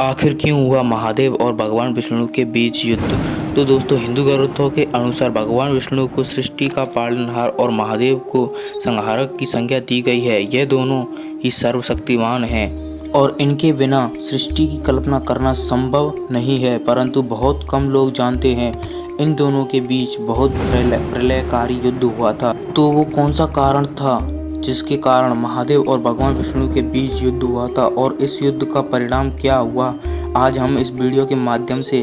आखिर क्यों हुआ महादेव और भगवान विष्णु के बीच युद्ध। तो दोस्तों, हिंदू ग्रंथों के अनुसार भगवान विष्णु को सृष्टि का पालनहार और महादेव को संहारक की संज्ञा दी गई है। यह दोनों ही सर्वशक्तिमान हैं और इनके बिना सृष्टि की कल्पना करना संभव नहीं है, परंतु बहुत कम लोग जानते हैं इन दोनों के बीच बहुत प्रलयकारी युद्ध हुआ था। तो वो कौन सा कारण था जिसके कारण महादेव और भगवान विष्णु के बीच युद्ध हुआ था और इस युद्ध का परिणाम क्या हुआ, आज हम इस वीडियो के माध्यम से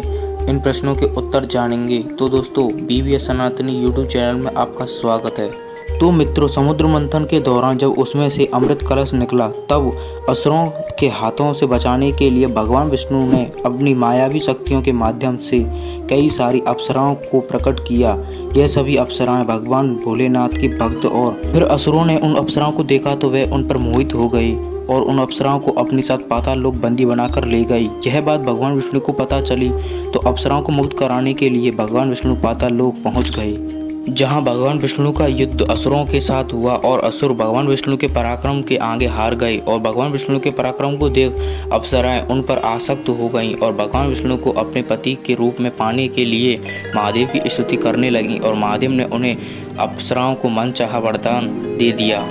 इन प्रश्नों के उत्तर जानेंगे। तो दोस्तों, BBS सनातनी यूट्यूब चैनल में आपका स्वागत है। तो मित्रों, समुद्र मंथन के दौरान जब उसमें से अमृत कलश निकला, तब असुरों के हाथों से बचाने के लिए भगवान विष्णु ने अपनी मायावी शक्तियों के माध्यम से कई सारी अप्सराओं को प्रकट किया। यह सभी अप्सराएं भगवान भोलेनाथ की भक्त और फिर असुरों ने उन अप्सराओं को देखा तो वे उन पर मोहित हो गए और उन अप्सराओं को अपने साथ पाताल लोक बंदी बनाकर ले गई। यह बात भगवान विष्णु को पता चली तो अप्सराओं को मुक्त कराने के लिए भगवान विष्णु पाताल लोक पहुँच गए, जहां भगवान विष्णु का युद्ध असुरों के साथ हुआ और असुर भगवान विष्णु के पराक्रम के आगे हार गए और भगवान विष्णु के पराक्रम को देख अप्सराएं उन पर आसक्त हो गईं और भगवान विष्णु को अपने पति के रूप में पाने के लिए महादेव की स्तुति करने लगीं और महादेव ने उन्हें अप्सराओं को मनचाहा वरदान दे दिया।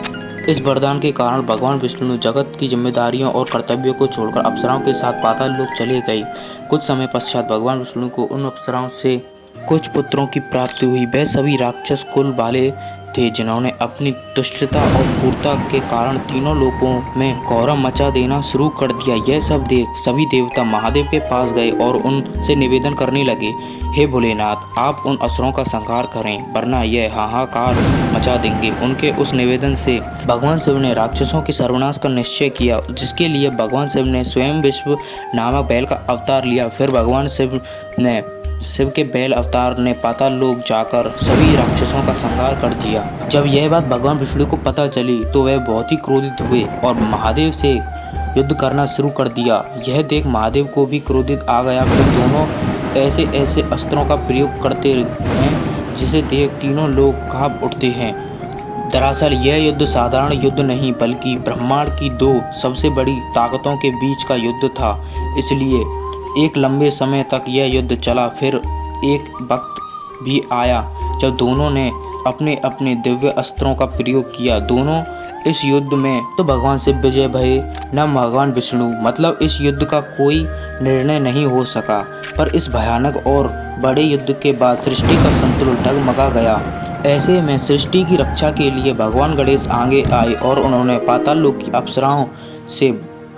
इस वरदान के कारण भगवान विष्णु जगत की जिम्मेदारियों और कर्तव्यों को छोड़कर अप्सराओं के साथ पाताल लोक चले गए। कुछ समय पश्चात भगवान विष्णु को उन अप्सराओं से कुछ पुत्रों की प्राप्ति हुई। वे सभी राक्षस कुल वाले थे जिन्होंने अपनी दुष्टता और क्रूरता के कारण तीनों लोकों में कोहराम मचा देना शुरू कर दिया। यह सब देख सभी देवता महादेव के पास गए और उनसे निवेदन करने लगे, हे भोलेनाथ, आप उन असुरों का संहार करें, वरना यह हाहाकार मचा देंगे। उनके उस निवेदन से भगवान शिव ने राक्षसों के सर्वनाश का निश्चय किया, जिसके लिए भगवान शिव ने स्वयं विश्व नामक बैल का अवतार लिया। फिर भगवान शिव के बैल अवतार ने पाताल लोक जाकर सभी राक्षसों का संहार कर दिया। जब यह बात भगवान विष्णु को पता चली तो वह बहुत ही क्रोधित हुए और महादेव से युद्ध करना शुरू कर दिया। यह देख महादेव को भी क्रोधित आ गया। फिर दोनों ऐसे अस्त्रों का प्रयोग करते हैं जिसे देख तीनों लोग कांप उठते हैं। दरअसल यह युद्ध साधारण युद्ध नहीं बल्कि ब्रह्मांड की दो सबसे बड़ी ताकतों के बीच का युद्ध था। इसलिए एक लंबे समय तक यह युद्ध चला। फिर एक वक्त भी आया जब दोनों ने अपने अपने दिव्य अस्त्रों का प्रयोग किया। दोनों इस युद्ध में तो भगवान शिव विजय भये, न भगवान विष्णु। मतलब इस युद्ध का कोई निर्णय नहीं हो सका। पर इस भयानक और बड़े युद्ध के बाद सृष्टि का संतुलन डगमगा गया। ऐसे में सृष्टि की रक्षा के लिए भगवान गणेश आगे आए और उन्होंने पाताल लोक की अप्सराओं से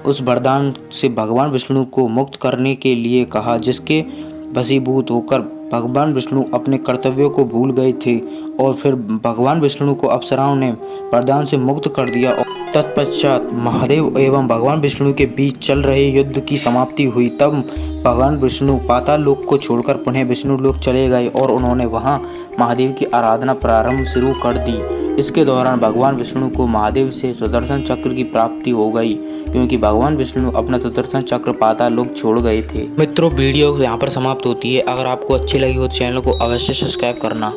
उस वरदान से भगवान विष्णु को मुक्त करने के लिए कहा, जिसके वशीभूत होकर भगवान विष्णु अपने कर्तव्यों को भूल गए थे और फिर भगवान विष्णु को अप्सराओं ने वरदान से मुक्त कर दिया। और तत्पश्चात महादेव एवं भगवान विष्णु के बीच चल रहे युद्ध की समाप्ति हुई। तब भगवान विष्णु पाताल लोक को छोड़कर पुनः विष्णु लोक चले गए और उन्होंने वहां महादेव की आराधना प्रारंभ शुरू कर दी। इसके दौरान भगवान विष्णु को महादेव से सुदर्शन चक्र की प्राप्ति हो गई, क्योंकि भगवान विष्णु अपना सुदर्शन चक्र पाताल लोक छोड़ गए थे। मित्रों, वीडियो यहाँ पर समाप्त होती है। अगर आपको अच्छी लगी हो तो चैनल को अवश्य सब्सक्राइब करना।